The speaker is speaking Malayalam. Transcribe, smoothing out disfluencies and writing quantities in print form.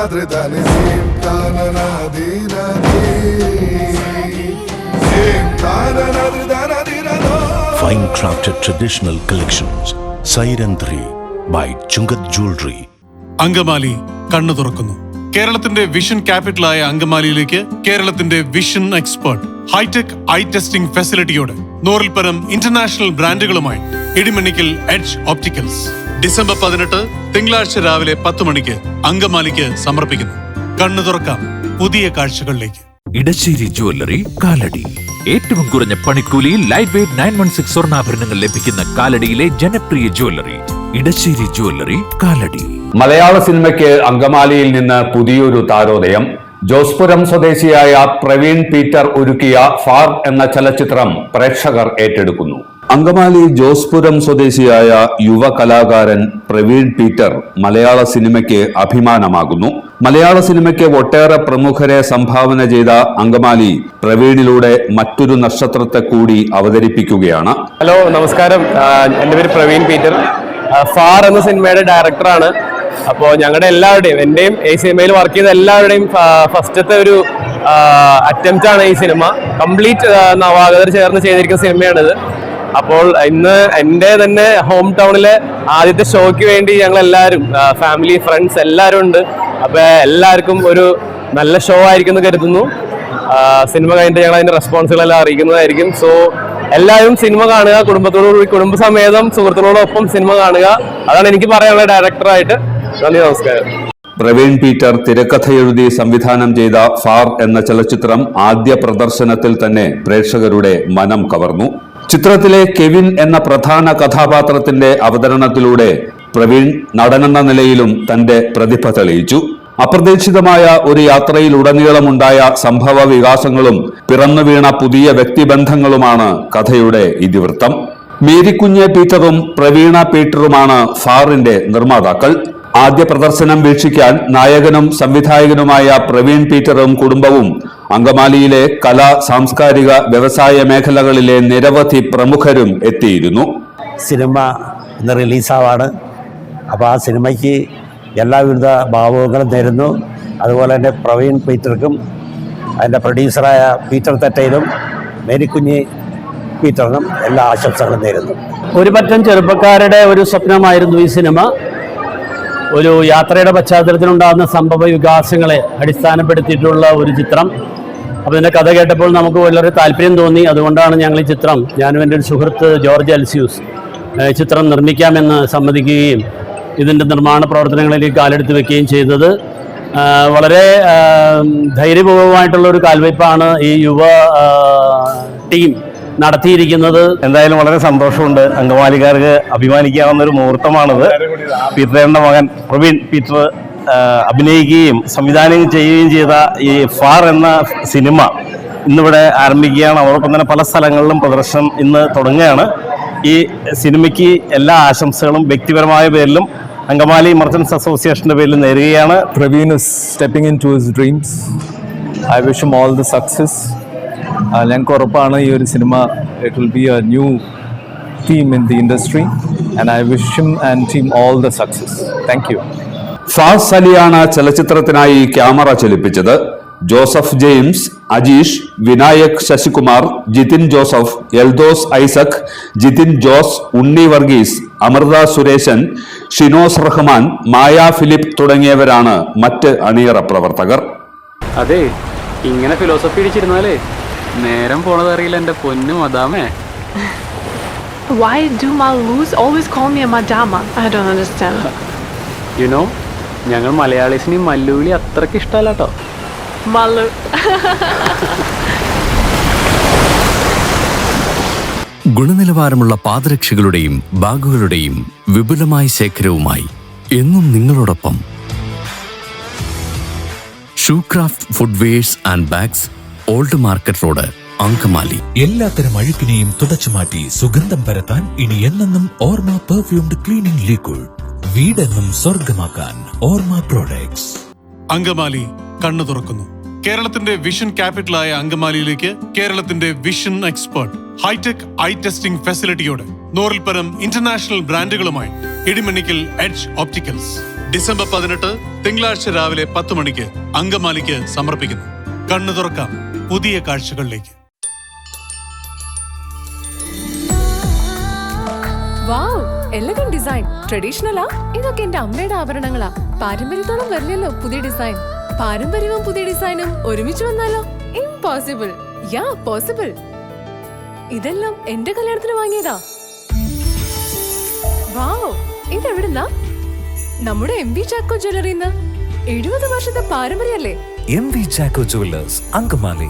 Fine crafted traditional collections. Siren 3 by Chungat Jewelry. Angamaly കണ്ണു തുറക്കുന്നു. കേരളത്തിന്റെ വിഷൻ ക്യാപിറ്റലായ അങ്കമാലിയിലേക്ക് കേരളത്തിന്റെ vision expert hi-tech eye testing ഫെസിലിറ്റിയോടെ 100-ൽ പരം ഇന്റർനാഷണൽ ബ്രാൻഡുകളുമായി ഇടിമണ്ണിക്കൽ എഡ്ജ് ഓപ്റ്റിക്കൽസ് ഡിസംബർ 18 തിങ്കളാഴ്ച രാവിലെ 10 മണിക്ക് അങ്കമാലിക്ക് സമർപ്പിക്കുന്നു. കണ്ണു തുറക്കാം പുതിയ കാഴ്ചകളിലേക്ക്. ഇടശ്ശേരി ജ്വല്ലറി കാലടി. ഏറ്റവും കുറഞ്ഞ പണിക്കൂലിയിൽ ലൈറ്റ് വെയ്റ്റ് 916 സ്വർണ്ണാഭരണങ്ങൾ ലഭിക്കുന്ന കാലടിയിലെ ജനപ്രിയ ജ്വല്ലറി ഇടശ്ശേരി ജ്വല്ലറി കാലടി. മലയാള സിനിമയ്ക്ക് അങ്കമാലിയിൽ നിന്ന് പുതിയൊരു താരോദയം. ജോസ്പുരം സ്വദേശിയായ പ്രവീൺ പീറ്റർ ഒരുക്കിയ ഫാർ എന്ന ചലച്ചിത്രം പ്രേക്ഷകർ ഏറ്റെടുക്കുന്നു. അങ്കമാലി ജോസ്പുരം സ്വദേശിയായ യുവ കലാകാരൻ പ്രവീൺ പീറ്റർ മലയാള സിനിമയ്ക്ക് അഭിമാനമാകുന്നു. മലയാള സിനിമയ്ക്ക് ഒട്ടേറെ പ്രമുഖരെ സംഭാവന ചെയ്ത അങ്കമാലി പ്രവീണിലൂടെ മറ്റൊരു നക്ഷത്രത്തെ കൂടി അവതരിപ്പിക്കുകയാണ്. ഹലോ, നമസ്കാരം. എൻ്റെ പേര് പ്രവീൺ പീറ്റർ. ഫാർ എന്ന സിനിമയുടെ ഡയറക്ടറാണ്. അപ്പോൾ ഞങ്ങളുടെ എല്ലാവരുടെയും, എൻ്റെയും ഈ സിനിമയിൽ വർക്ക് ചെയ്ത എല്ലാവരുടെയും ഫസ്റ്റത്തെ ഒരു അറ്റംപ്റ്റ് ആണ് ഈ സിനിമ. കംപ്ലീറ്റ് നവാഗതർ ചേർന്ന് ചെയ്തിരിക്കുന്ന സിനിമയാണിത്. അപ്പോൾ ഇന്ന് എൻ്റെ തന്നെ ഹോം ടൗണിലെ ആദ്യത്തെ ഷോയ്ക്ക് വേണ്ടി ഞങ്ങൾ എല്ലാവരും, ഫാമിലി ഫ്രണ്ട്സ് എല്ലാവരും ഉണ്ട്. അപ്പോൾ എല്ലാവർക്കും ഒരു നല്ല ഷോ ആയിരിക്കും എന്ന് കരുതുന്നു. സിനിമ കഴിഞ്ഞിട്ട് ഞങ്ങൾ അതിൻ്റെ റെസ്പോൺസുകളെല്ലാം അറിയിക്കുന്നതായിരിക്കും. സോ എല്ലാവരും സിനിമ കാണുക, കുടുംബത്തോടുകൂടി കുടുംബസമേതം സുഹൃത്തുക്കളോടൊപ്പം സിനിമ കാണുക. അതാണ് എനിക്ക് പറയാനുള്ള ഡയറക്ടറായിട്ട്. നന്ദി, നമസ്കാരം. പ്രവീൺ പീറ്റർ തിരക്കഥ എഴുതി സംവിധാനം ചെയ്ത ഫാർ എന്ന ചലച്ചിത്രം ആദ്യ പ്രദർശനത്തിൽ തന്നെ പ്രേക്ഷകരുടെ മനം കവർന്നു. ചിത്രത്തിലെ കെവിൻ എന്ന പ്രധാന കഥാപാത്രത്തിന്റെ അവതരണത്തിലൂടെ പ്രവീൺ നടനെന്ന നിലയിലും തന്റെ പ്രതിഭ തെളിയിച്ചു. അപ്രതീക്ഷിതമായ ഒരു യാത്രയിലുടനീളമുണ്ടായ സംഭവ വികാസങ്ങളും പിറന്നു വീണ പുതിയ വ്യക്തിബന്ധങ്ങളുമാണ് കഥയുടെ ഇതിവൃത്തം. മേരിക്കുഞ്ഞ് പീറ്ററും പ്രവീണ പീറ്ററുമാണ് ഫാറിന്റെ നിർമ്മാതാക്കൾ. ആദ്യ പ്രദർശനം വീക്ഷിക്കാൻ നായകനും സംവിധായകനുമായ പ്രവീൺ പീറ്ററും കുടുംബവും അങ്കമാലിയിലെ കലാ, സാംസ്കാരിക, വ്യവസായ മേഖലകളിലെ നിരവധി പ്രമുഖരും എത്തിയിരുന്നു. സിനിമ ഇന്ന് റിലീസാവാണ്. അപ്പോൾ ആ സിനിമയ്ക്ക് എല്ലാവിധ ഭാവുകങ്ങളും നേരുന്നു. അതുപോലെ തന്നെ പ്രവീൺ പീറ്റർക്കും അതിൻ്റെ പ്രൊഡ്യൂസറായ പീറ്റർ തെറ്റയിലും മേരിക്കുഞ്ഞ് പീറ്ററിനും എല്ലാ ആശംസകളും നേരുന്നു. ഒരു പറ്റം ചെറുപ്പക്കാരുടെ ഒരു സ്വപ്നമായിരുന്നു ഈ സിനിമ. ഒരു യാത്രയുടെ പശ്ചാത്തലത്തിലുണ്ടാകുന്ന സംഭവ വികാസങ്ങളെ അടിസ്ഥാനപ്പെടുത്തിയിട്ടുള്ള ഒരു ചിത്രം. അപ്പോൾ ഇതിൻ്റെ കഥ കേട്ടപ്പോൾ നമുക്ക് വളരെ താല്പര്യം തോന്നി. അതുകൊണ്ടാണ് ഞങ്ങൾ ഈ ചിത്രം, ഞാനും എൻ്റെ ഒരു സുഹൃത്ത് ജോർജ് അൽസ്യൂസ്, ചിത്രം നിർമ്മിക്കാമെന്ന് സമ്മതിക്കുകയും ഇതിൻ്റെ നിർമ്മാണ പ്രവർത്തനങ്ങളിലേക്ക് കാലെടുത്ത് വെക്കുകയും ചെയ്തത്. വളരെ ധൈര്യപൂർവമായിട്ടുള്ള ഒരു കാൽവയ്പ്പാണ് ഈ യുവ ടീം നടത്തിയിരിക്കുന്നത്. എന്തായാലും വളരെ സന്തോഷമുണ്ട്. അങ്കമാലിക്കാർക്ക് അഭിമാനിക്കാവുന്ന ഒരു മുഹൂർത്തമാണിത്. പീറ്ററിന്റെ മകൻ പ്രവീൺ പീറ്റർ അഭിനയിക്കുകയും സംവിധാനം ചെയ്യുകയും ചെയ്ത ഈ ഫാർ എന്ന സിനിമ ഇന്നിവിടെ ആരംഭിക്കുകയാണ്. അതോടൊപ്പം തന്നെ പല സ്ഥലങ്ങളിലും പ്രദർശനം ഇന്ന് തുടങ്ങുകയാണ്. ഈ സിനിമയ്ക്ക് എല്ലാ ആശംസകളും വ്യക്തിപരമായ പേരിലും അങ്കമാലി മർച്ചൻസ് അസോസിയേഷന്റെ പേരിൽ നേരുകയാണ്. Praveen is stepping into his dreams. I wish him all the success. ഞങ്ങൾക്ക് ഉറപ്പാണ് ഈ ഒരു cinema it will be a new theme in the industry and I wish him and team all the success. Thank you. Faz അലിയാണ് ചലച്ചിത്രത്തിനായി ക്യാമറ ചലിപ്പിച്ചത്. ജോസഫ് ജെയിംസ്, അജീഷ്, വിനായക് ശശികുമാർ, ജിതിൻ ജോസഫ്, എൽദോസ് ഐസക്, ജിതിൻ ജോസ്, ഉണ്ണി വർഗീസ്, അമൃത സുരേശൻ, ഷിനോസ് റഹ്മാൻ, മായ ഫിലിപ്പ് തുടങ്ങിയവരാണ് മറ്റ് അണിയറ പ്രവർത്തകർ. അതെ, ഇങ്ങനെ ഫിലോസഫി അടിച്ചിരുന്നാലേ നേരം പോണതറിയില്ല എൻ്റെ പൊന്നു മദാമേ. Why do Malus always call me a madama? I don't understand. You know, ഞങ്ങൾ മലയാളീസിന് മല്ലൂലി അത്രയ്ക്ക് ഇഷ്ടമല്ല കേട്ടോ. Malu. ഗുണനിലവാരമുള്ള പാദരക്ഷകളുടെയും ബാഗുകളുടെയും വിപുലമായ ശേഖരവുമായി എന്നും നിങ്ങളോടൊപ്പം Shoecraft footwears and bags, old market road, Angamaly. എല്ലാത്തരം അഴുക്കിനെയും തുടച്ചുമാറ്റി സുഗന്ധം പരത്താൻ ഇനി എന്നെന്നും ഓർമ്മ പെർഫ്യൂംഡ് ക്ലീനിംഗ് ലിക്വിഡ്. വീടെന്നും സ്വർഗമാക്കാൻ ഓർമ്മ പ്രോഡക്ട്സ്. അങ്കമാലി കണ്ണു തുറക്കുന്നു. കേരളത്തിന്റെ വിഷൻ ക്യാപിറ്റലായ അങ്കമാലിയിലേക്ക് കേരളത്തിന്റെ vision expert hi-tech eye testing ഫെസിലിറ്റിയോടെ 100-ൽ പരം ഇന്റർനാഷണൽ ബ്രാൻഡുകളുമായി ഇടിമണ്ണിക്കൽ എഡ്ജ് ഓപ്റ്റിക്കൽസ് ഡിസംബർ 18 തിങ്കളാഴ്ച രാവിലെ 10 മണിക്ക് അങ്കമാലിക്ക് സമർപ്പിക്കുന്നു. കണ്ണു തുറക്കാം പുതിയ കാഴ്ചകളിലേക്ക്. വാവ്, എലഗന്റ് ഡിസൈൻ. ട്രഡീഷണലാ? ഇതൊക്കെ എന്റെ അമ്മയുടെ ആഭരണങ്ങളാ. പാരമ്പര്യത്തോളം വരില്ലല്ലോ പുതിയ ഡിസൈൻ. പാരമ്പര്യവും പുതിയ ഡിസൈനും ഒരുമിച്ച് വന്നാലോ? ഇംപോസിബിൾ. യാ, പോസിബിൾ. ഇതെല്ലാം എന്റെ കല്യാണത്തിന് വാങ്ങിയതാ. വാവ്, ഇതെവിടുന്നാ? നമ്മുടെ MV ചാക്കോ ജ്വല്ലറിന്ന്. 70 വർഷത്തെ പാരമ്പര്യല്ലേ? MV Chacko jewellers, Angamaly.